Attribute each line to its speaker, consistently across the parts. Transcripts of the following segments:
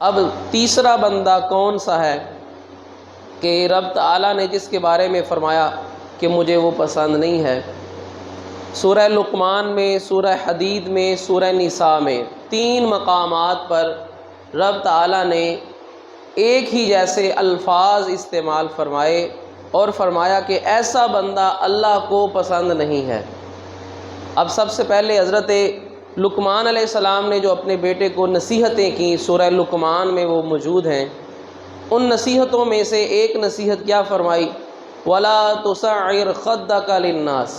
Speaker 1: اب تیسرا بندہ کون سا ہے کہ رب تعالیٰ نے جس کے بارے میں فرمایا کہ مجھے وہ پسند نہیں ہے؟ سورہ لقمان میں، سورہ حدید میں، سورہ نساء میں 3 مقامات پر رب تعالیٰ نے ایک ہی جیسے الفاظ استعمال فرمائے اور فرمایا کہ ایسا بندہ اللہ کو پسند نہیں ہے۔ اب سب سے پہلے حضرت لقمان علیہ السلام نے جو اپنے بیٹے کو نصیحتیں کی، سورہ لقمان میں وہ موجود ہیں۔ ان نصیحتوں میں سے ایک نصیحت کیا فرمائی؟ وَلَا تُسَعِّرْ خَدَّكَ لِلنَّاسِ،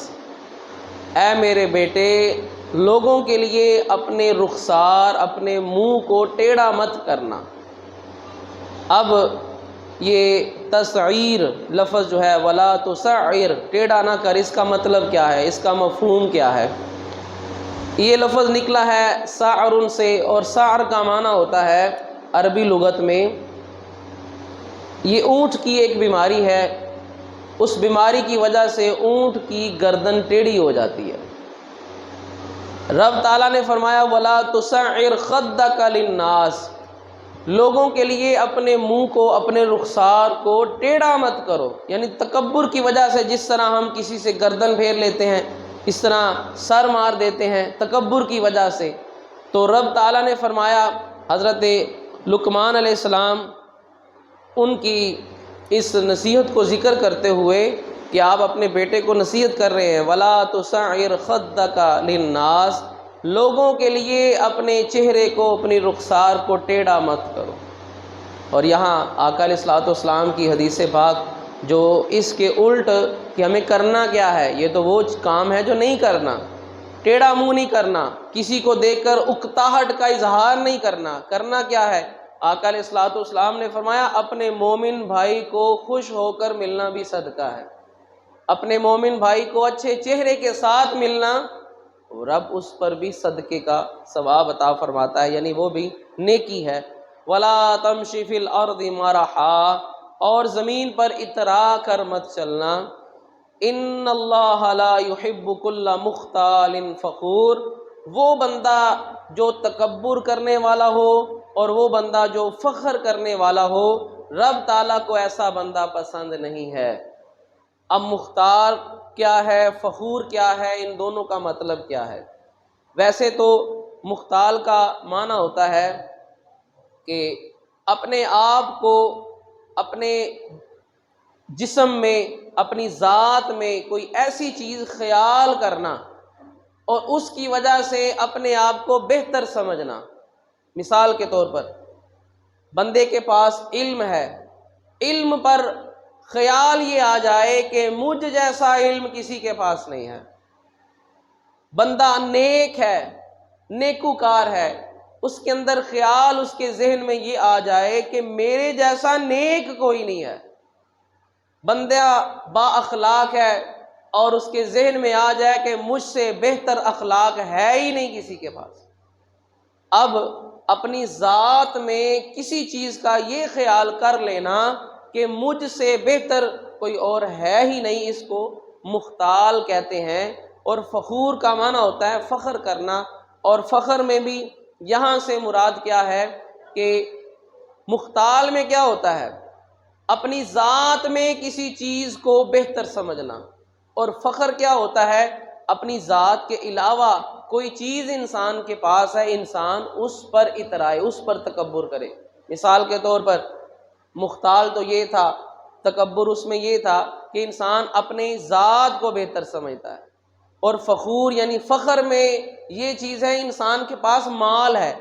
Speaker 1: اے میرے بیٹے لوگوں کے لیے اپنے رخسار، اپنے منہ کو ٹیڑھا مت کرنا۔ اب یہ تسعیر لفظ جو ہے، وَلَا تُسَعِّرْ، ٹیڑھا نہ کر، اس کا مطلب کیا ہے؟ اس کا مفہوم کیا ہے؟ یہ لفظ نکلا ہے سعر سے، اور سعر کا معنی ہوتا ہے عربی لغت میں، یہ اونٹ کی ایک بیماری ہے، اس بیماری کی وجہ سے اونٹ کی گردن ٹیڑھی ہو جاتی ہے۔ رب تعالیٰ نے فرمایا وَلَا تُسَعِّرْ خَدَّكَ لِلنَّاسِ، لوگوں کے لیے اپنے منہ کو، اپنے رخسار کو ٹیڑھا مت کرو، یعنی تکبر کی وجہ سے جس طرح ہم کسی سے گردن پھیر لیتے ہیں، اس طرح سر مار دیتے ہیں تکبر کی وجہ سے۔ تو رب تعالیٰ نے فرمایا حضرت لقمان علیہ السلام ان کی اس نصیحت کو ذکر کرتے ہوئے کہ آپ اپنے بیٹے کو نصیحت کر رہے ہیں، وَلَا تُسَعِّرْ خَدَّكَ لِلنَّاسِ، لوگوں کے لیے اپنے چہرے کو، اپنی رخسار کو ٹیڑھا مت کرو۔ اور یہاں آقا علیہ الصلوۃ والسلام کی حدیث پاک جو اس کے الٹ کہ ہمیں کرنا کیا ہے، یہ تو وہ کام ہے جو نہیں کرنا، ٹیڑھا منہ نہیں کرنا، کسی کو دیکھ کر اکتاہٹ کا اظہار نہیں کرنا۔ کرنا کیا ہے؟ آقا علیہ الصلوۃ والسلام نے فرمایا اپنے مومن بھائی کو خوش ہو کر ملنا بھی صدقہ ہے، اپنے مومن بھائی کو اچھے چہرے کے ساتھ ملنا، رب اس پر بھی صدقے کا ثواب عطا فرماتا ہے، یعنی وہ بھی نیکی ہے۔ وَلَا تَمْشِ فِي الْأَرْضِ مَرَحًا، اور زمین پر اترا کر مت چلنا۔ ان اللہ لا يحب كل مختال فخور، وہ بندہ جو تکبر کرنے والا ہو اور وہ بندہ جو فخر کرنے والا ہو، رب تعالیٰ کو ایسا بندہ پسند نہیں ہے۔ اب مختال کیا ہے، فخور کیا ہے، ان دونوں کا مطلب کیا ہے؟ ویسے تو مختال کا معنی ہوتا ہے کہ اپنے آپ کو، اپنے جسم میں، اپنی ذات میں کوئی ایسی چیز خیال کرنا اور اس کی وجہ سے اپنے آپ کو بہتر سمجھنا۔ مثال کے طور پر بندے کے پاس علم ہے، علم پر خیال یہ آ جائے کہ مجھ جیسا علم کسی کے پاس نہیں ہے۔ بندہ نیک ہے، نیکوکار ہے، اس کے اندر خیال، اس کے ذہن میں یہ آ جائے کہ میرے جیسا نیک کوئی نہیں ہے۔ بندہ با اخلاق ہے اور اس کے ذہن میں آ جائے کہ مجھ سے بہتر اخلاق ہے ہی نہیں کسی کے پاس۔ اب اپنی ذات میں کسی چیز کا یہ خیال کر لینا کہ مجھ سے بہتر کوئی اور ہے ہی نہیں، اس کو مختال کہتے ہیں۔ اور فخور کا معنی ہوتا ہے فخر کرنا، اور فخر میں بھی یہاں سے مراد کیا ہے کہ مختال میں کیا ہوتا ہے؟ اپنی ذات میں کسی چیز کو بہتر سمجھنا، اور فخر کیا ہوتا ہے؟ اپنی ذات کے علاوہ کوئی چیز انسان کے پاس ہے، انسان اس پر اترائے، اس پر تکبر کرے۔ مثال کے طور پر مختال تو یہ تھا، تکبر اس میں یہ تھا کہ انسان اپنی ذات کو بہتر سمجھتا ہے، اور فخور یعنی فخر میں یہ چیز ہے انسان کے پاس مال ہے،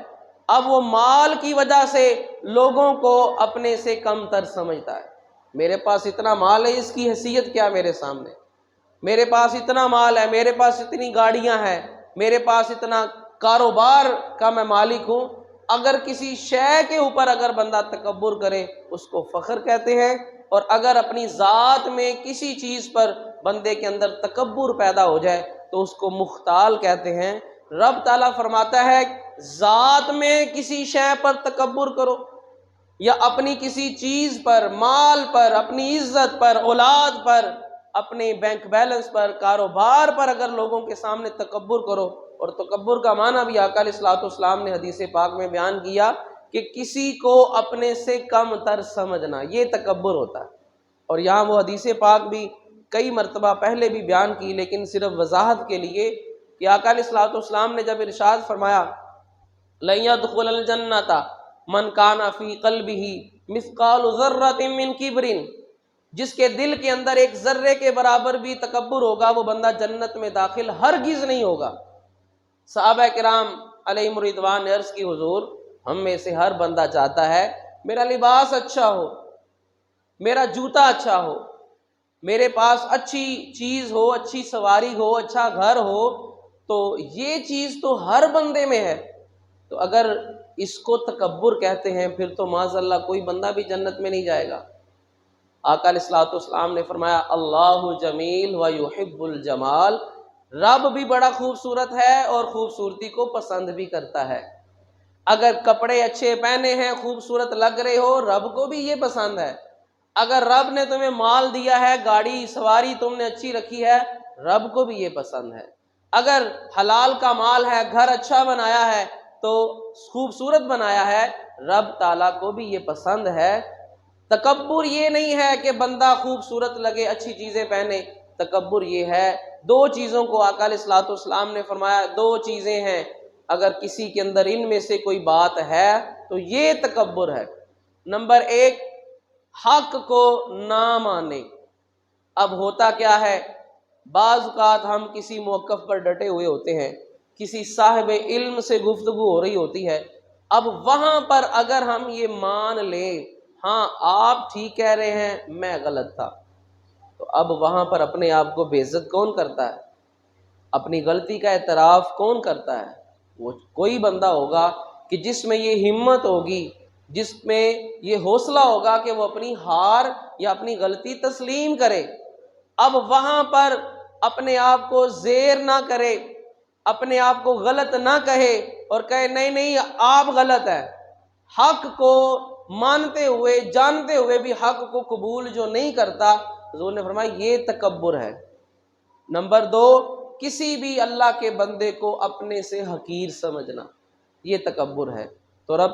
Speaker 1: اب وہ مال کی وجہ سے لوگوں کو اپنے سے کم تر سمجھتا ہے۔ میرے پاس اتنا مال ہے، اس کی حیثیت کیا میرے سامنے؟ میرے پاس اتنا مال ہے، میرے پاس اتنی گاڑیاں ہیں، میرے پاس اتنا کاروبار کا میں مالک ہوں۔ اگر کسی شے کے اوپر اگر بندہ تکبر کرے اس کو فخر کہتے ہیں، اور اگر اپنی ذات میں کسی چیز پر بندے کے اندر تکبر پیدا ہو جائے تو اس کو مختال کہتے ہیں۔ رب تعالیٰ فرماتا ہے ذات میں کسی شے پر تکبر کرو، یا اپنی کسی چیز پر، مال پر، اپنی عزت پر، اولاد پر، اپنے بینک بیلنس پر، کاروبار پر اگر لوگوں کے سامنے تکبر کرو، اور تکبر کا معنی بھی آقا علیہ الصلوۃ والسلام نے حدیث پاک میں بیان کیا کہ کسی کو اپنے سے کم تر سمجھنا، یہ تکبر ہوتا ہے۔ اور یہاں وہ حدیث پاک بھی کئی مرتبہ پہلے بھی بیان کی، لیکن صرف وضاحت کے لیے کہ آقا علیہ الصلوۃ والسلام نے جب ارشاد فرمایا لَن يَدْخُلَ الْجَنَّةَ مَنْ كَانَ فِي قَلْبِهِ مِثْقَالُ ذَرَّةٍ مِّن كِبْرٍ، جس کے دل کے اندر ایک ذرے کے برابر بھی تکبر ہوگا وہ بندہ جنت میں داخل ہرگز نہیں ہوگا۔ صحابہ کرام علیہم رضوان نے عرض کی حضور ہم میں سے ہر بندہ چاہتا ہے میرا لباس اچھا ہو، میرا جوتا اچھا ہو، میرے پاس اچھی چیز ہو، اچھی سواری ہو، اچھا گھر ہو، تو یہ چیز تو ہر بندے میں ہے۔ تو اگر اس کو تکبر کہتے ہیں پھر تو معاذ اللہ کوئی بندہ بھی جنت میں نہیں جائے گا۔ آقا علیہ الصلوۃ والسلام نے فرمایا اللہ جمیل و یحب الجمال، رب بھی بڑا خوبصورت ہے اور خوبصورتی کو پسند بھی کرتا ہے۔ اگر کپڑے اچھے پہنے ہیں، خوبصورت لگ رہے ہو، رب کو بھی یہ پسند ہے۔ اگر رب نے تمہیں مال دیا ہے، گاڑی سواری تم نے اچھی رکھی ہے، رب کو بھی یہ پسند ہے۔ اگر حلال کا مال ہے، گھر اچھا بنایا ہے تو خوبصورت بنایا ہے، رب تعالیٰ کو بھی یہ پسند ہے۔ تکبر یہ نہیں ہے کہ بندہ خوبصورت لگے، اچھی چیزیں پہنے، تکبر یہ ہے دو چیزوں کو آقا علیہ الصلوۃ والسلام نے فرمایا دو چیزیں ہیں، اگر کسی کے اندر ان میں سے کوئی بات ہے تو یہ تکبر ہے۔ نمبر ایک، حق کو نہ مانے۔ اب ہوتا کیا ہے، بعض اوقات ہم کسی موقف پر ڈٹے ہوئے ہوتے ہیں، کسی صاحب علم سے گفتگو ہو رہی ہوتی ہے، اب وہاں پر اگر ہم یہ مان لیں ہاں آپ ٹھیک کہہ رہے ہیں میں غلط تھا، تو اب وہاں پر اپنے آپ کو بے عزت کون کرتا ہے؟ اپنی غلطی کا اعتراف کون کرتا ہے؟ وہ کوئی بندہ ہوگا کہ جس میں یہ ہمت ہوگی، جس میں یہ حوصلہ ہوگا کہ وہ اپنی ہار یا اپنی غلطی تسلیم کرے۔ اب وہاں پر اپنے آپ کو زیر نہ کرے، اپنے آپ کو غلط نہ کہے اور کہے نہیں نہیں آپ غلط ہیں۔ حق کو مانتے ہوئے جانتے ہوئے بھی حق کو قبول جو نہیں کرتا، حضور نے فرمایا یہ تکبر ہے۔ نمبر دو، کسی بھی اللہ کے بندے کو اپنے سے حقیر سمجھنا، یہ تکبر ہے۔ تو رب